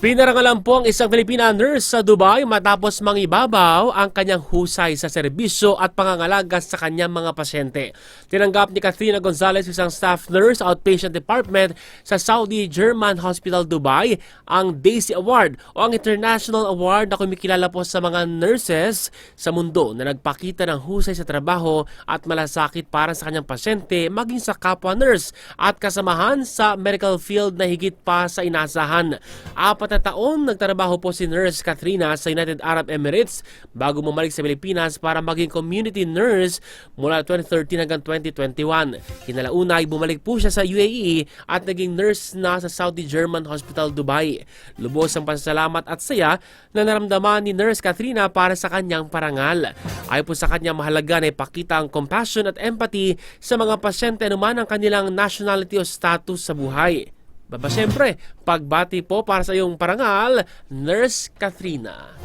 Pinarangalan po ang isang Filipina nurse sa Dubai matapos mangibabaw ang kanyang husay sa serbisyo at pangangalaga sa kanyang mga pasyente. Tinanggap ni Katrina Gonzalez, isang staff nurse sa outpatient department sa Saudi German Hospital Dubai, ang Daisy Award o ang International Award na kumikilala po sa mga nurses sa mundo na nagpakita ng husay sa trabaho at malasakit para sa kanyang pasyente maging sa kapwa nurse at kasamahan sa medical field na higit pa sa inasahan. 4 na taon nagtrabaho po si Nurse Katrina sa United Arab Emirates bago bumalik sa Pilipinas para maging community nurse mula 2013 hanggang 2021. Kinalauna ay bumalik po siya sa UAE at naging nurse na sa Saudi German Hospital Dubai. Lubos ang pasasalamat at saya na naramdaman ni Nurse Katrina para sa kanyang parangal. Ayon po sa kanya, mahalaga na ipakita ang compassion at empathy sa mga pasyente anuman ang kanilang nationality o status sa buhay. Siyempre, pagbati po para sa iyong parangal, Nurse Katrina.